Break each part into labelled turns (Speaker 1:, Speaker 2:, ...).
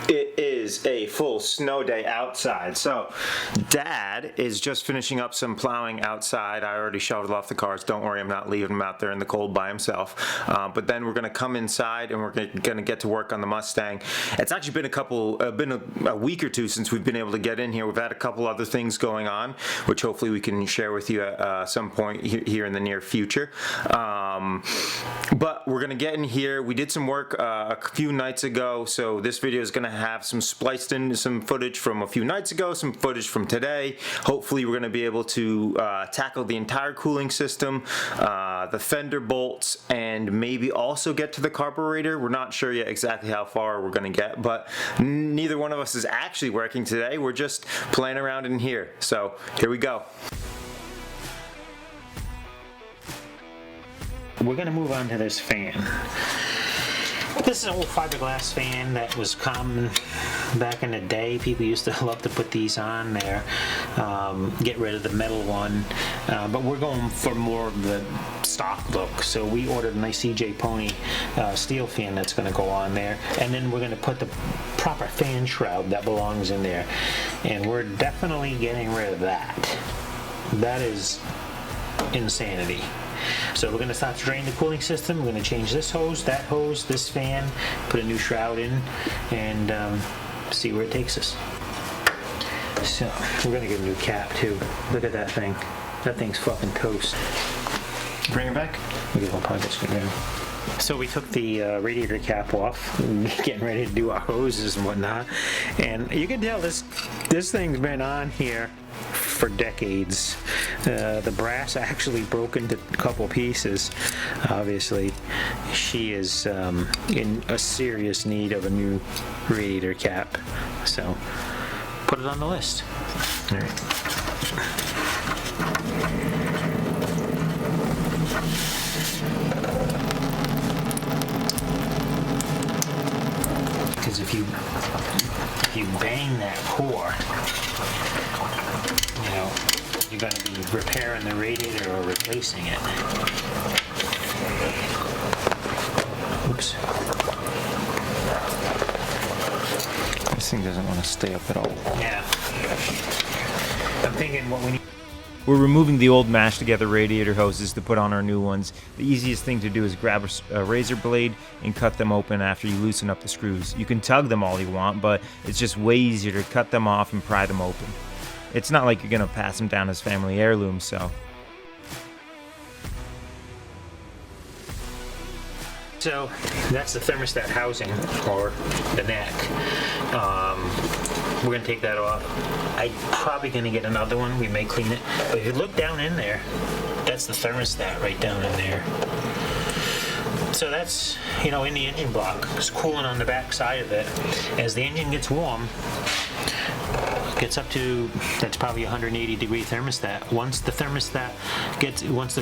Speaker 1: It is a full snow day outside. So Dad is just finishing up some plowing outside. I already shoveled off the cars. Don't worry, I'm not leaving him out there in the cold by himself. But then we're gonna come inside and we're gonna get to work on the Mustang. It's actually been a week or two since we've been able to get in here. We've had a couple other things going on, which hopefully we can share with you at some point here in the near future. But we're gonna get in here. We did some work a few nights ago, so this video is gonna have some spliced in some footage from a few nights ago, some footage from today. Hopefully we're gonna be able to tackle the entire cooling system, the fender bolts, and maybe also get to the carburetor. We're not sure yet exactly how far we're gonna get, but neither one of us is actually working today. We're just playing around in here. So here we go.
Speaker 2: We're going to move on to this fan. This is an old fiberglass fan that was common back in the day. People used to love to put these on there, get rid of the metal one, but we're going for more of the stock look. So we ordered a nice CJ Pony steel fan that's going to go on there, and then we're going to put the proper fan shroud that belongs in there, and we're definitely getting rid of that. That is insanity. So we're going to start to drain the cooling system. We're going to change this hose, that hose, this fan, put a new shroud in, and see where it takes us. So we're going to get a new cap too. Look at that thing. That thing's fucking toast.
Speaker 1: Bring it back.
Speaker 2: Look at the pockets go down. So we took the radiator cap off, getting ready to do our hoses and whatnot, and you can tell this thing's been on here for decades. The brass actually broke into a couple pieces. Obviously, she is in a serious need of a new radiator cap. So, put it on the list. All right. Because if you bang that core, you know, you're going to be repairing the radiator or replacing it. Oops.
Speaker 1: This thing doesn't want to stay up at all.
Speaker 2: Yeah. I'm thinking what we need.
Speaker 3: We're removing the old mashed together radiator hoses to put on our new ones. The easiest thing to do is grab a razor blade and cut them open after you loosen up the screws. You can tug them all you want, but it's just way easier to cut them off and pry them open. It's not like you're gonna pass them down as family heirlooms, so.
Speaker 2: So that's the thermostat housing, or the neck. We're going to take that off. I'm probably going to get another one. We may clean it. But if you look down in there, that's the thermostat right down in there. So that's, you know, in the engine block. It's cooling on the back side of it. As the engine gets warm, gets up to, that's probably 180-degree thermostat. Once the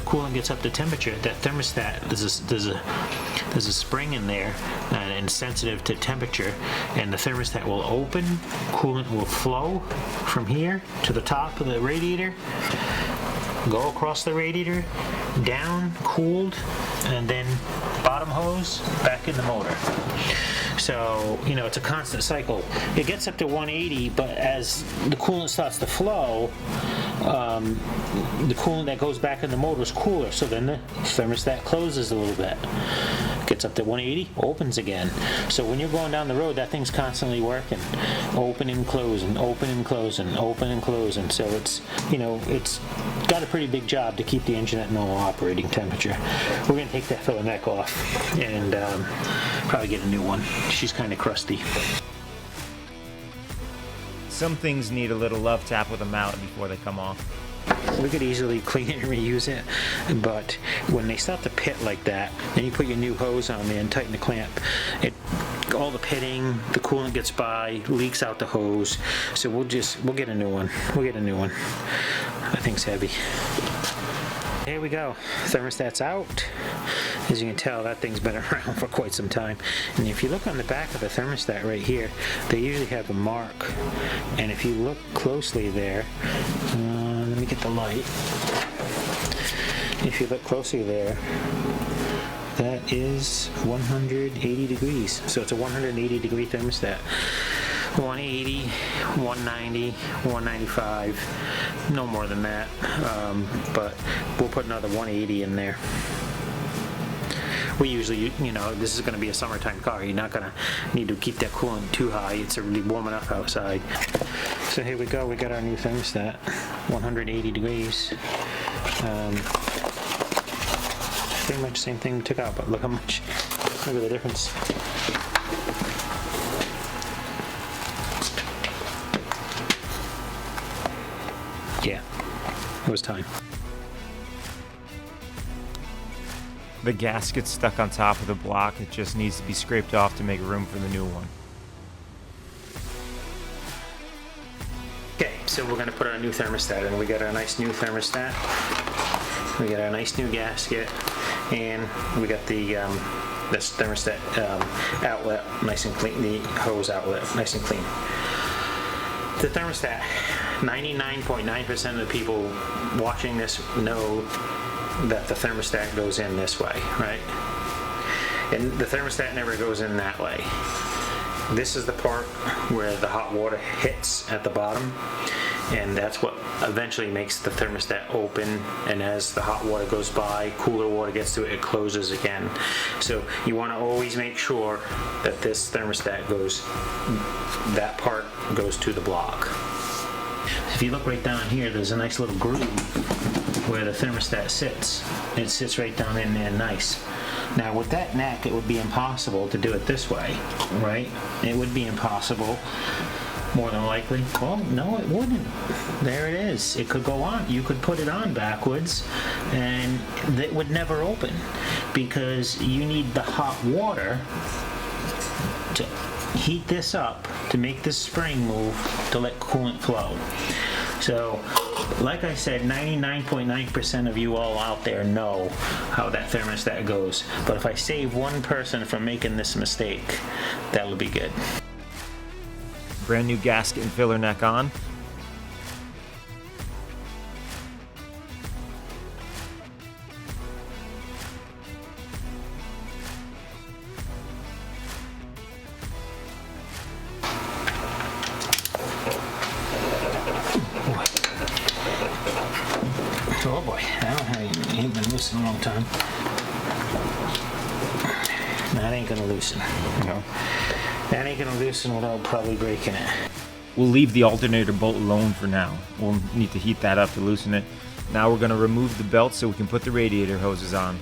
Speaker 2: coolant gets up to temperature, that thermostat, there's a spring in there and sensitive to temperature, and the thermostat will open, coolant will flow from here to the top of the radiator, go across the radiator, down, cooled, and then bottom hose back in the motor. So, you know, it's a constant cycle. It gets up to 180, but as the coolant starts to flow, the coolant that goes back in the motor is cooler, so then the thermostat closes a little bit. Gets up to 180, opens again. So when you're going down the road, that thing's constantly working. Open and closing, open and closing, open and closing. So it's, you know, it's got a pretty big job to keep the engine at normal operating temperature. We're going to take that filler neck off and probably get a new one. She's kind of crusty.
Speaker 3: Some things need a little love tap with a mallet before they come off.
Speaker 2: We could easily clean it and reuse it, but when they start to pit like that, then you put your new hose on there and tighten the clamp. All the pitting, the coolant gets by, leaks out the hose. So we'll get a new one. We'll get a new one. That thing's heavy. Here we go. Thermostat's out. As you can tell, that thing's been around for quite some time. And if you look on the back of the thermostat right here, they usually have a mark. And if you look closely there, let me get the light. If you look closely there, that is 180 degrees. So it's a 180 degree thermostat. 180, 190, 195, no more than that. But we'll put another 180 in there. We usually, you know, this is going to be a summertime car. You're not going to need to keep that coolant too high. It's already warm enough outside. So here we go. We got our new thermostat, 180 degrees. Pretty much the same thing we took out, but look how much. Look at the difference. Yeah, it was time.
Speaker 3: The gasket's stuck on top of the block. It just needs to be scraped off to make room for the new one.
Speaker 2: Okay, so we're going to put our new thermostat in. We got our nice new thermostat. We got our nice new gasket, and we got the this thermostat outlet nice and clean. The hose outlet nice and clean. The thermostat. 99.9% of the people watching this know that the thermostat goes in this way, right? And the thermostat never goes in that way. This is the part where the hot water hits at the bottom, and that's what eventually makes the thermostat open, and as the hot water goes by, cooler water gets to it, it closes again. So you want to always make sure that this thermostat goes, that part goes to the block. If you look right down here, there's a nice little groove where the thermostat sits. It sits right down in there nice. Now with that neck, it would be impossible to do it this way, right? It would be impossible, more than likely. Well, no, it wouldn't. There it is. It could go on. You could put it on backwards and it would never open because you need the hot water to heat this up to make this spring move to let coolant flow. So, like I said, 99.9% of you all out there know how that thermostat goes. But if I save one person from making this mistake, that would be good.
Speaker 3: Brand new gasket and filler neck on.
Speaker 2: Oh boy, I ain't been loosened in a long time. That ain't gonna loosen. No. That ain't gonna loosen without probably breaking it.
Speaker 3: We'll leave the alternator bolt alone for now. We'll need to heat that up to loosen it. Now we're going to remove the belt so we can put the radiator hoses on.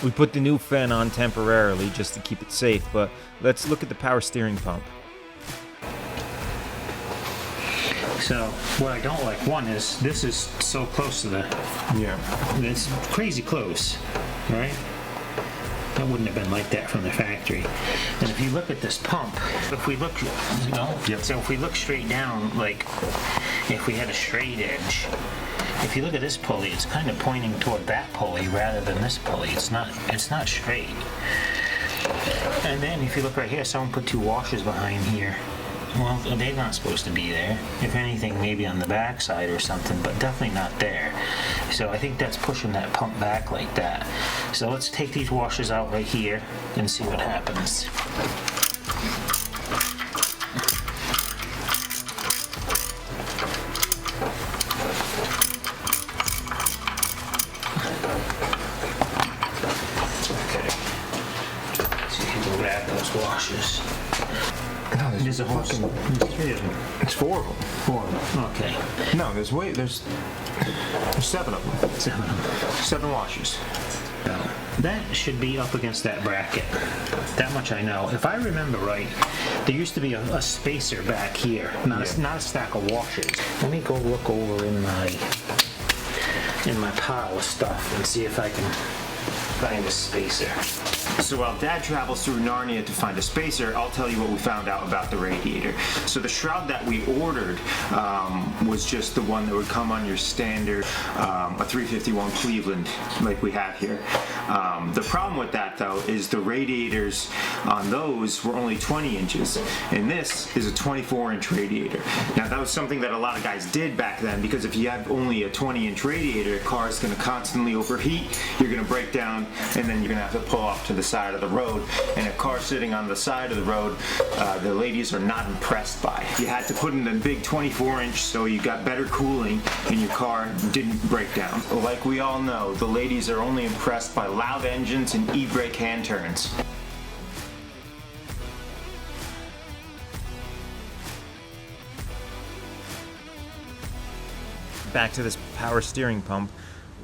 Speaker 3: We put the new fan on temporarily just to keep it safe, but let's look at the power steering pump.
Speaker 2: So, what I don't like, one is, this is so close to the, it's crazy close, right? That wouldn't have been like that from the factory. And if you look at this pump, if we look, you know, so if we look straight down, like, if we had a straight edge, if you look at this pulley, it's kind of pointing toward that pulley rather than this pulley. It's not straight. And then if you look right here, someone put two washers behind here. Well, they're not supposed to be there. If anything, maybe on the back side or something, but definitely not there. So I think that's pushing that pump back like that. So let's take these washers out right here and see what happens. Washers.
Speaker 4: No,
Speaker 2: There's a whole there's three of them.
Speaker 4: It's four of them.
Speaker 2: Four of them. Okay.
Speaker 4: No, there's seven of them.
Speaker 2: Seven of them.
Speaker 4: 7 washers.
Speaker 2: That should be up against that bracket. That much I know. If I remember right, there used to be a spacer back here, not a stack of washers. Let me go look over in my pile of stuff and see if I can find a spacer.
Speaker 1: So while Dad travels through Narnia to find a spacer, I'll tell you what we found out about the radiator. So the shroud that we ordered was just the one that would come on your standard a 351 Cleveland like we have here. The problem with that though is the radiators on those were only 20 inches and this is a 24-inch radiator. Now that was something that a lot of guys did back then, because if you have only a 20-inch radiator, the car is going to constantly overheat, you're going to break down, and then you're going to have to pull off to the side of the road. And a car sitting on the side of the road, the ladies are not impressed by. You had to put in a big 24-inch so you got better cooling and your car didn't break down. Like we all know, the ladies are only impressed by loud engines and e-brake hand turns.
Speaker 3: Back to this power steering pump.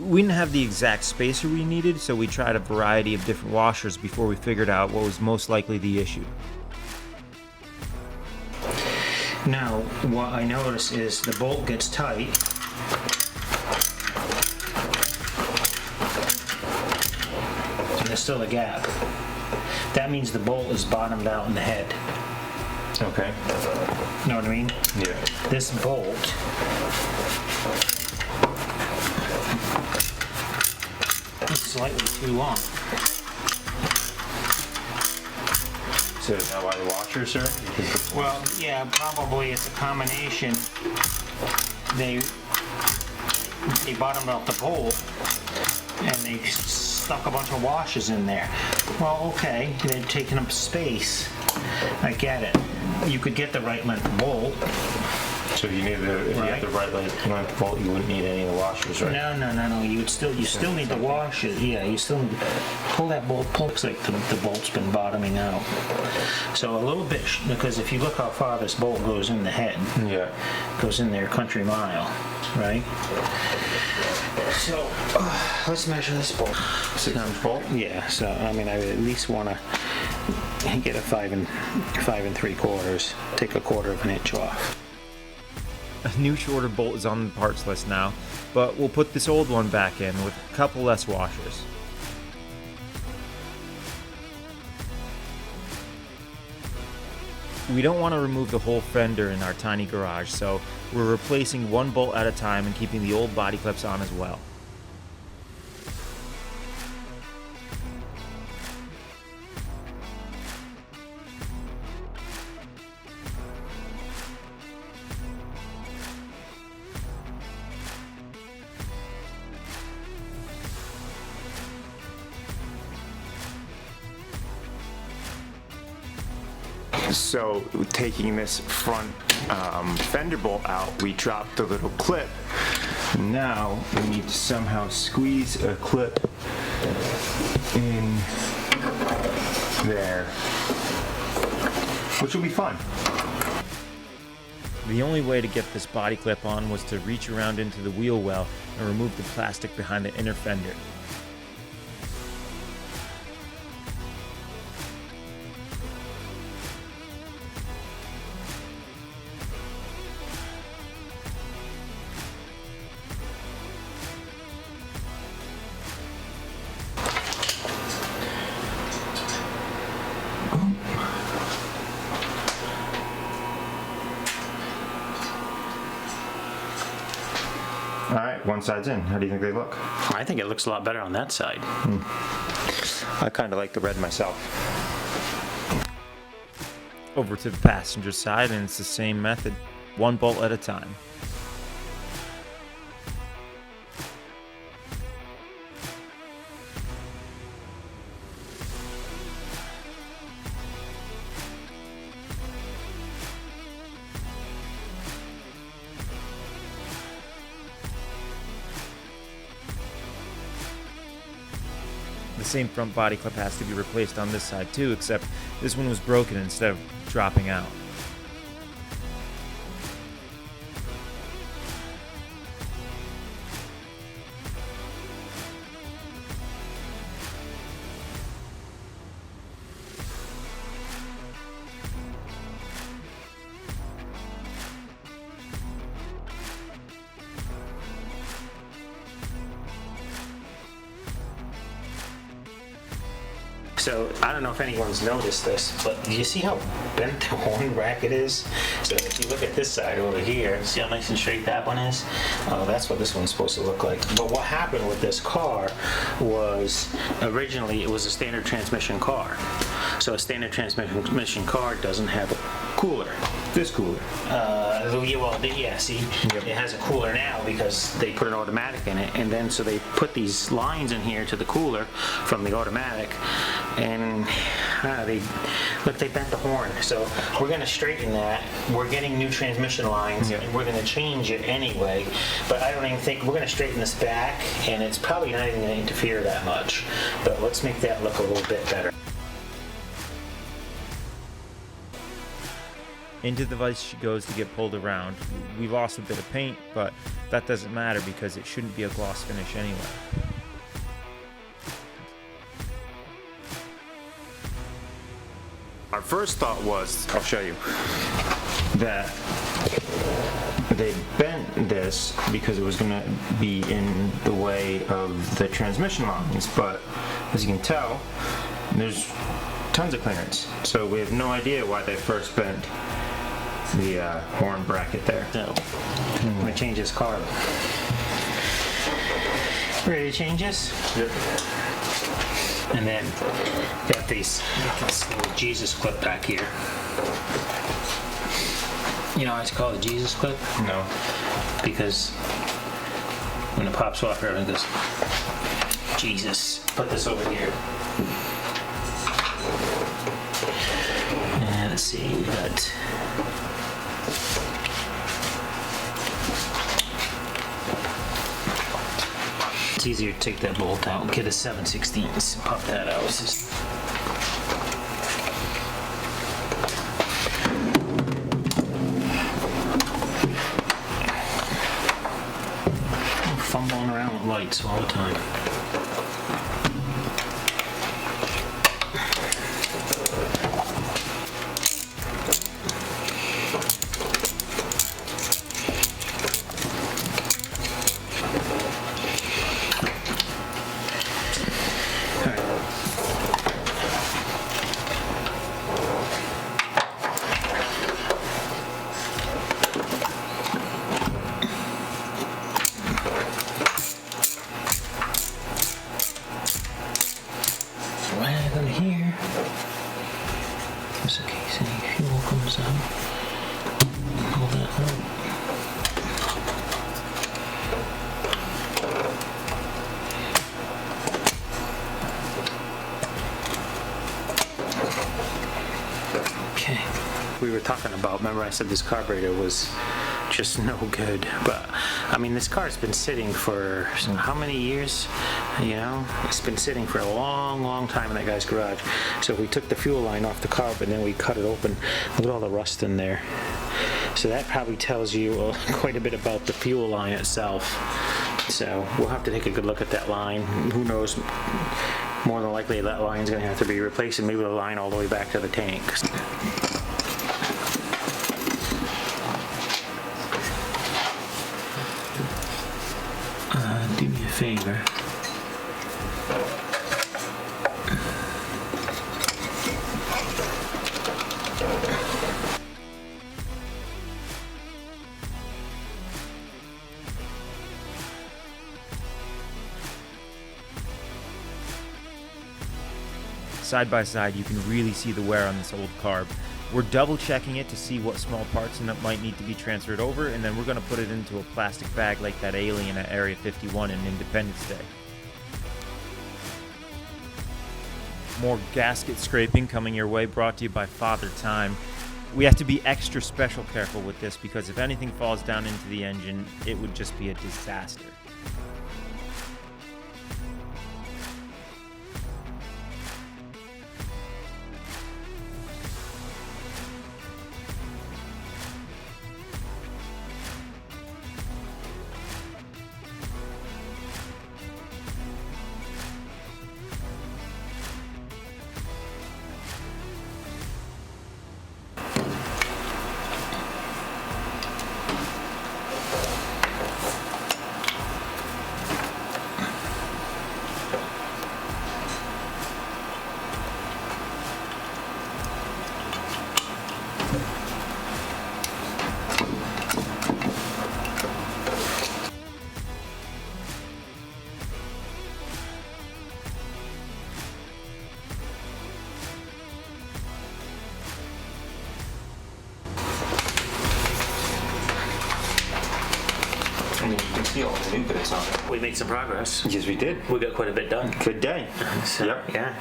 Speaker 3: We didn't have the exact spacer we needed, so we tried a variety of different washers before we figured out what was most likely the issue.
Speaker 2: Now, what I notice is the bolt gets tight. And there's still a gap. That means the bolt is bottomed out in the head.
Speaker 1: Okay.
Speaker 2: Know what I mean?
Speaker 1: Yeah.
Speaker 2: This bolt is slightly too long.
Speaker 1: So is that why the washers are?
Speaker 2: Well, yeah, probably it's a combination. They bottomed out the bolt and they stuck a bunch of washers in there. Well, okay, they're taking up space. I get it. You could get the right length bolt.
Speaker 1: So you need the, if you have the right length bolt, you wouldn't need any of the washers, right?
Speaker 2: No. You still need the washers. Yeah, you still need to pull that bolt. Looks like the bolt's been bottoming out. So a little bit, because if you look how far this bolt goes in the head,
Speaker 1: Yeah.
Speaker 2: goes in there country mile, right? So let's measure this bolt.
Speaker 1: 6-inch bolt?
Speaker 2: Yeah. So I mean, I at least want to get a 5 3/4. Take a 1/4 of an inch off.
Speaker 3: A new shorter bolt is on the parts list now, but we'll put this old one back in with a couple less washers. We don't want to remove the whole fender in our tiny garage, so we're replacing one bolt at a time and keeping the old body clips on as well.
Speaker 1: So taking this front fender bolt out, we dropped the little clip. Now we need to somehow squeeze a clip in there, which will be fun.
Speaker 3: The only way to get this body clip on was to reach around into the wheel well and remove the plastic behind the inner fender.
Speaker 1: All right, one side's in. How do you think they look?
Speaker 2: I think it looks a lot better on that side.
Speaker 1: I kind of like the red myself.
Speaker 3: Over to the passenger side, and it's the same method, one bolt at a time. The same front body clip has to be replaced on this side too, except this one was broken instead of dropping out.
Speaker 2: So I don't know if anyone's noticed this, but do you see how bent the horn bracket is? So if you look at this side over here, see how nice and straight that one is? Oh, that's what this one's supposed to look like. But what happened with this car was originally it was a standard transmission car. So a standard transmission car doesn't have a cooler.
Speaker 1: This cooler.
Speaker 2: Yeah, see, it has a cooler now because they put an automatic in it, and then so they put these lines in here to the cooler from the automatic, and they bent the horn. So we're gonna straighten that. We're getting new transmission lines, and we're gonna change it anyway. But I don't even think we're gonna straighten this back, and it's probably not even gonna interfere that much. But let's make that look a little bit better.
Speaker 3: Into the vise she goes to get pulled around. We lost a bit of paint, but that doesn't matter because it shouldn't be a gloss finish anyway.
Speaker 1: Our first thought was, I'll show you, that they bent this because it was going to be in the way of the transmission lines, but as you can tell, there's tons of clearance. So we have no idea why they first bent the horn bracket there.
Speaker 2: So I'm gonna change this car. Ready to change this?
Speaker 1: Yep.
Speaker 2: And then got this little Jesus clip back here. You know why it's called a Jesus clip?
Speaker 1: No.
Speaker 2: Because when it pops off, everyone goes, Jesus. Put this over here. And let's see, we got. It's easier to take that bolt out. Get a 7/16, pop that out. It's just I'm fumbling around with lights all the time. We were talking about, remember I said this carburetor was just no good, but I mean this car's been sitting for how many years? You know, it's been sitting for a long time in that guy's garage. So we took the fuel line off the carb and then we cut it open. Look at all the rust in there. So that probably tells you quite a bit about the fuel line itself. So we'll have to take a good look at that line. Who knows? More than likely that line's going to have to be replaced, and maybe the line all the way back to the tank. Do me a favor.
Speaker 3: Side by side, you can really see the wear on this old carb. We're double checking it to see what small parts might need to be transferred over, and then we're going to put it into a plastic bag like that alien at Area 51 in Independence Day. More gasket scraping coming your way, brought to you by Father Time. We have to be extra special careful with this because if anything falls down into the engine, it would just be a disaster.
Speaker 1: I mean, you can see all the new bits on it.
Speaker 2: We made some progress.
Speaker 1: Yes, we did.
Speaker 2: We got quite a bit done.
Speaker 1: Good day.
Speaker 2: So,
Speaker 1: Yep.
Speaker 2: Yeah.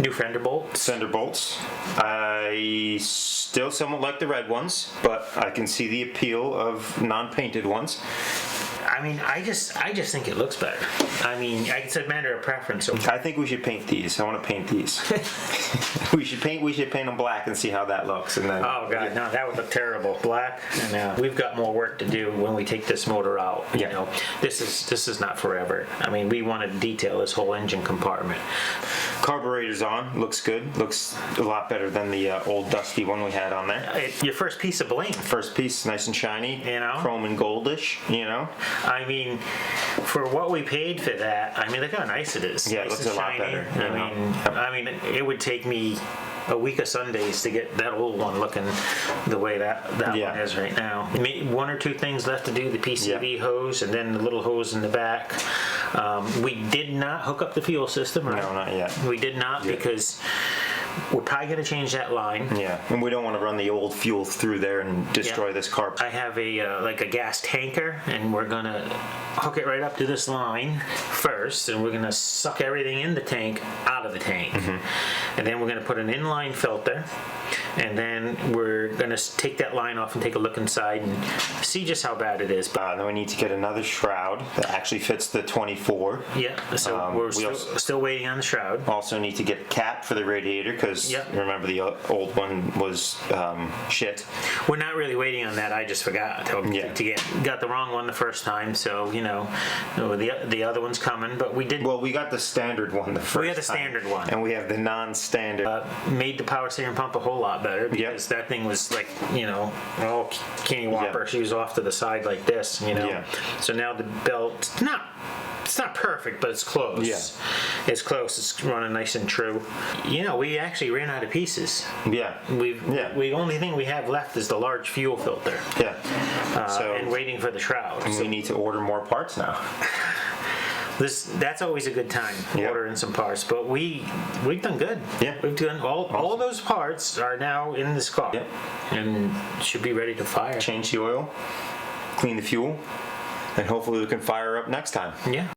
Speaker 2: New fender bolts.
Speaker 1: Fender bolts. I still somewhat like the red ones, but I can see the appeal of non-painted ones.
Speaker 2: I mean, I just think it looks better. I mean, it's a matter of preference. So
Speaker 1: I think we should paint these. I want to paint these. we should paint them black and see how that looks, and then.
Speaker 2: oh god, no, that would look terrible. Black, and we've got more work to do when we take this motor out. You
Speaker 1: Yeah.
Speaker 2: know, this is not forever. I mean, we want to detail this whole engine compartment.
Speaker 1: Carburetor's on. Looks good. Looks a lot better than the old dusty one we had on there.
Speaker 2: Your first piece of bling.
Speaker 1: First piece, nice and shiny.
Speaker 2: You know?
Speaker 1: Chrome and goldish. You know.
Speaker 2: I mean, for what we paid for that, I mean, look how nice it is.
Speaker 1: Yeah, it
Speaker 2: Nice
Speaker 1: looks
Speaker 2: and
Speaker 1: a lot
Speaker 2: shiny.
Speaker 1: better, you know.
Speaker 2: I mean, it would take me a week of Sundays to get that old one looking the way that
Speaker 1: Yeah.
Speaker 2: one is right now. One or two things left to do: the PCV hose and then the little hose in the back. We did not hook up the fuel system, right?
Speaker 1: No, not yet.
Speaker 2: We did not because we're probably going to change that line.
Speaker 1: Yeah, and we don't want to run the old fuel through there and destroy this car.
Speaker 2: I have a like a gas tanker, and we're gonna hook it right up to this line first, and we're gonna suck everything in the tank out of the tank, and then we're gonna put an inline filter, and then we're gonna take that line off and take a look inside and see just how bad it is. But
Speaker 1: Then we need to get another shroud that actually fits the 24.
Speaker 2: yeah, so we're still waiting on the shroud.
Speaker 1: Also need to get a cap for the radiator because
Speaker 2: Yep.
Speaker 1: remember the old one was shit.
Speaker 2: We're not really waiting on that. I just forgot to got the wrong one the first time, so the other one's coming. But we did.
Speaker 1: Well, we got the standard one the first time.
Speaker 2: We got the standard one.
Speaker 1: And we have the non-standard.
Speaker 2: Made the power steering pump a whole lot better because that thing was like, all candy whopper.
Speaker 1: Yeah.
Speaker 2: She was off to the side like this,
Speaker 1: Yeah.
Speaker 2: So now the belt, it's not perfect, but it's close.
Speaker 1: Yeah.
Speaker 2: It's close. It's running nice and true. We actually ran out of pieces.
Speaker 1: Yeah.
Speaker 2: The only thing we have left is the large fuel filter.
Speaker 1: Yeah.
Speaker 2: And waiting for the shroud.
Speaker 1: And
Speaker 2: So
Speaker 1: we need to order more parts now.
Speaker 2: that's always a good time,
Speaker 1: Yep.
Speaker 2: ordering some parts. But we've done good.
Speaker 1: Yeah.
Speaker 2: We've done all those parts are now in this car.
Speaker 1: Yep.
Speaker 2: And should be ready to fire.
Speaker 1: Change the oil, clean the fuel, and hopefully we can fire up next time.
Speaker 2: Yeah.